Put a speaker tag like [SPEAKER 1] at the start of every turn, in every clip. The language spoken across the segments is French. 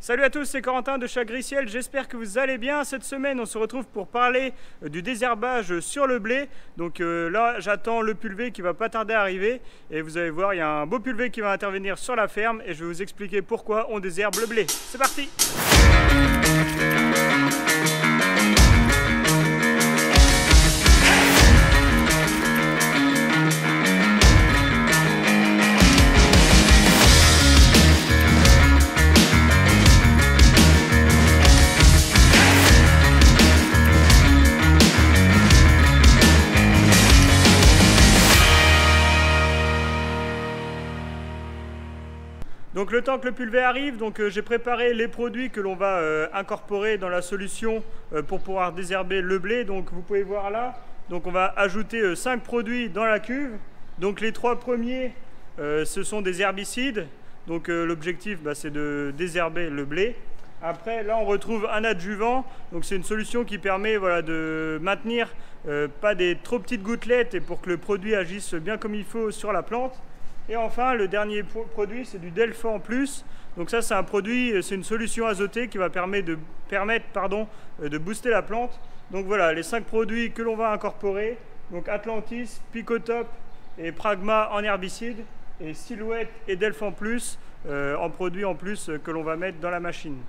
[SPEAKER 1] Salut à tous, c'est Corentin de chez Agriciel, j'espère que vous allez bien. Cette semaine, on se retrouve pour parler du désherbage sur le blé. Donc là, j'attends le pulvé qui va pas tarder à arriver. Et vous allez voir, il y a un beau pulvé qui va intervenir sur la ferme et je vais vous expliquer pourquoi on désherbe le blé. C'est parti! Donc le temps que le pulvé arrive, j'ai préparé les produits que l'on va incorporer dans la solution pour pouvoir désherber le blé. Donc vous pouvez voir là, on va ajouter 5 produits dans la cuve. Donc les 3 premiers, ce sont des herbicides. Donc l'objectif c'est de désherber le blé. Après là on retrouve un adjuvant, donc c'est une solution qui permet de maintenir pas des trop petites gouttelettes et pour que le produit agisse bien comme il faut sur la plante. Et enfin, le dernier produit, c'est du Delphant Plus. Donc ça, c'est un produit, c'est une solution azotée qui va permettre de booster la plante. Donc voilà, les 5 produits que l'on va incorporer. Donc Atlantis, Picotop et Pragma en herbicide. Et Silhouette et Delphant Plus en produits en plus que l'on va mettre dans la machine.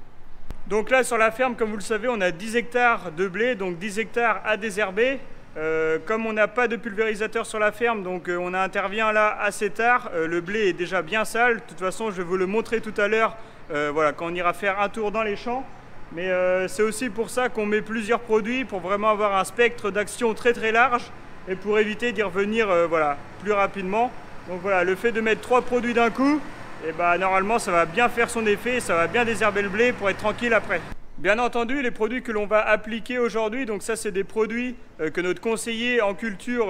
[SPEAKER 1] Donc là, sur la ferme, comme vous le savez, on a 10 hectares de blé, donc 10 hectares à désherber. Comme on n'a pas de pulvérisateur sur la ferme, on intervient là assez tard. Le blé est déjà bien sale. De toute façon, je vais vous le montrer tout à l'heure quand on ira faire un tour dans les champs. Mais c'est aussi pour ça qu'on met plusieurs produits pour vraiment avoir un spectre d'action très large et pour éviter d'y revenir plus rapidement. Donc voilà, le fait de mettre 3 produits d'un coup, normalement ça va bien faire son effet, ça va bien désherber le blé pour être tranquille après. Bien entendu, les produits que l'on va appliquer aujourd'hui, donc ça c'est des produits que notre conseiller en culture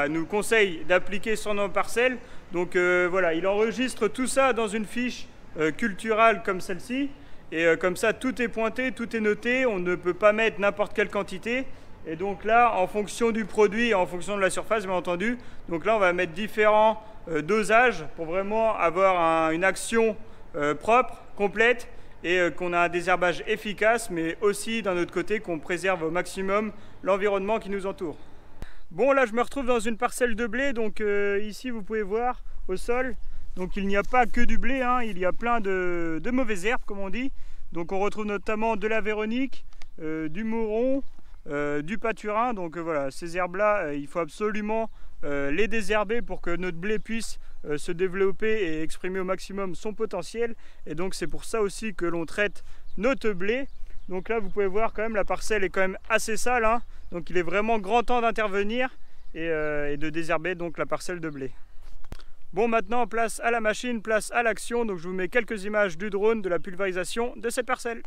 [SPEAKER 1] nous conseille d'appliquer sur nos parcelles. Donc voilà, il enregistre tout ça dans une fiche culturale comme celle-ci. Et comme ça, tout est pointé, tout est noté, on ne peut pas mettre n'importe quelle quantité. Et donc là, en fonction du produit, en fonction de la surface, bien entendu, donc là on va mettre différents dosages pour vraiment avoir une action propre, complète. Et qu'on a un désherbage efficace, mais aussi d'un autre côté qu'on préserve au maximum l'environnement qui nous entoure. Bon, là je me retrouve dans une parcelle de blé, donc ici vous pouvez voir au sol, donc il n'y a pas que du blé, il y a plein de mauvaises herbes comme on dit. Donc on retrouve notamment de la véronique, du mouron, du paturin, donc voilà, ces herbes là il faut absolument les désherber pour que notre blé puisse se développer et exprimer au maximum son potentiel. Et donc c'est pour ça aussi que l'on traite notre blé. Donc là vous pouvez voir quand même la parcelle est quand même assez sale, donc il est vraiment grand temps d'intervenir et de désherber donc la parcelle de blé. Bon, maintenant place à la machine, place à l'action. Donc je vous mets quelques images du drone de la pulvérisation de cette parcelle.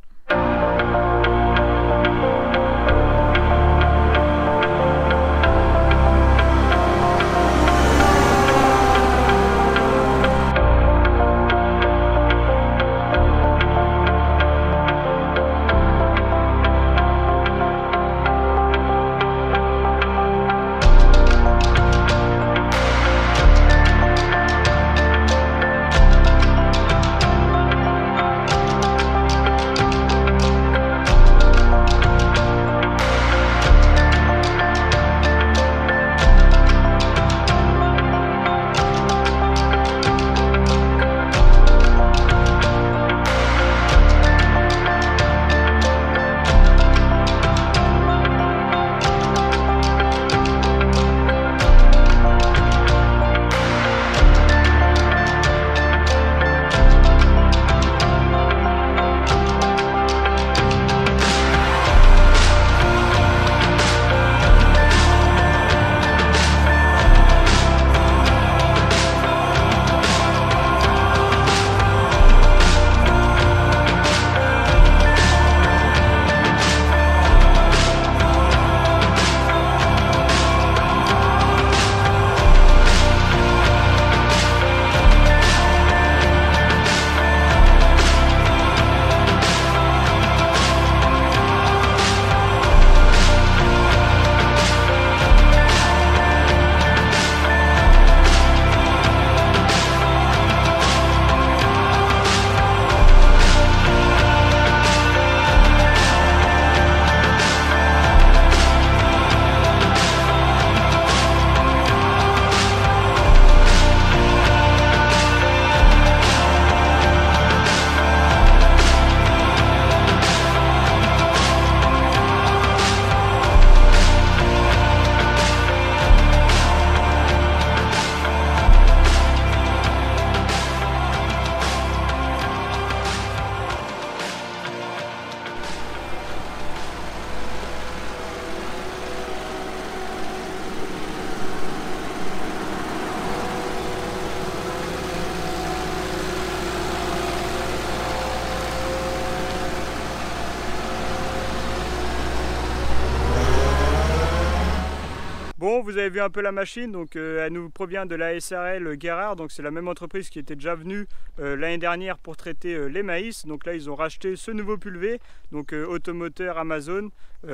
[SPEAKER 1] Bon, vous avez vu un peu la machine, donc elle nous provient de la SARL Gerhard, donc c'est la même entreprise qui était déjà venue l'année dernière pour traiter les maïs. Donc là ils ont racheté ce nouveau pulvé, donc automoteur Amazon,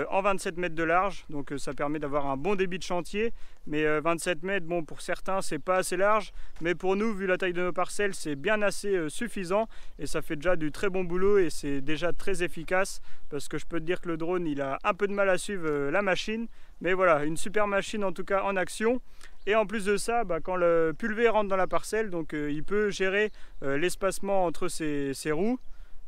[SPEAKER 1] en 27 mètres de large, donc ça permet d'avoir un bon débit de chantier. Mais 27 mètres, bon, pour certains c'est pas assez large, mais pour nous, vu la taille de nos parcelles, c'est bien assez suffisant et ça fait déjà du très bon boulot et c'est déjà très efficace, parce que je peux te dire que le drone il a un peu de mal à suivre la machine. Mais voilà, une super machine en tout cas en action. Et en plus de ça, quand le pulvé rentre dans la parcelle, donc il peut gérer l'espacement entre ses roues.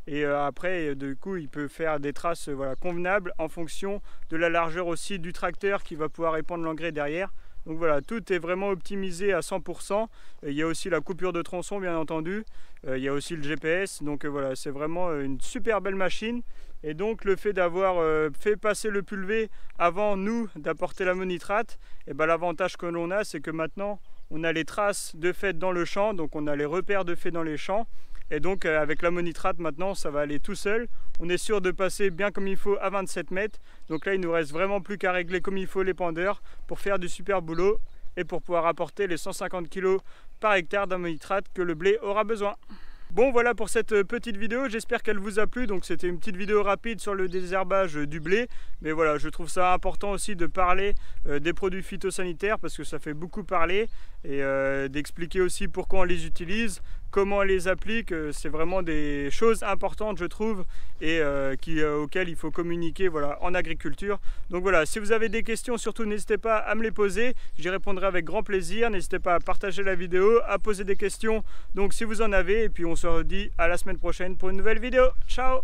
[SPEAKER 1] Et après, du coup, il peut faire des traces convenables en fonction de la largeur aussi du tracteur qui va pouvoir répandre l'engrais derrière. Donc voilà, tout est vraiment optimisé à 100%. Et il y a aussi la coupure de tronçon, bien entendu. Il y a aussi le GPS. Donc voilà, c'est vraiment une super belle machine. Et donc le fait d'avoir fait passer le pulvé avant nous d'apporter l'ammonitrate, et l'avantage que l'on a, c'est que maintenant on a les traces de fait dans le champ, donc on a les repères de fait dans les champs. Et donc avec l'ammonitrate maintenant ça va aller tout seul. On est sûr de passer bien comme il faut à 27 mètres. Donc là il nous reste vraiment plus qu'à régler comme il faut l'épandeur pour faire du super boulot et pour pouvoir apporter les 150 kg par hectare d'ammonitrate que le blé aura besoin. Bon, voilà pour cette petite vidéo, j'espère qu'elle vous a plu. Donc c'était une petite vidéo rapide sur le désherbage du blé, mais voilà, je trouve ça important aussi de parler des produits phytosanitaires parce que ça fait beaucoup parler, et d'expliquer aussi pourquoi on les utilise, comment on les applique. C'est vraiment des choses importantes je trouve, et auxquelles il faut communiquer en agriculture. Donc voilà, si vous avez des questions, surtout n'hésitez pas à me les poser, j'y répondrai avec grand plaisir. N'hésitez pas à partager la vidéo, à poser des questions donc si vous en avez, et puis on se redit à la semaine prochaine pour une nouvelle vidéo. Ciao!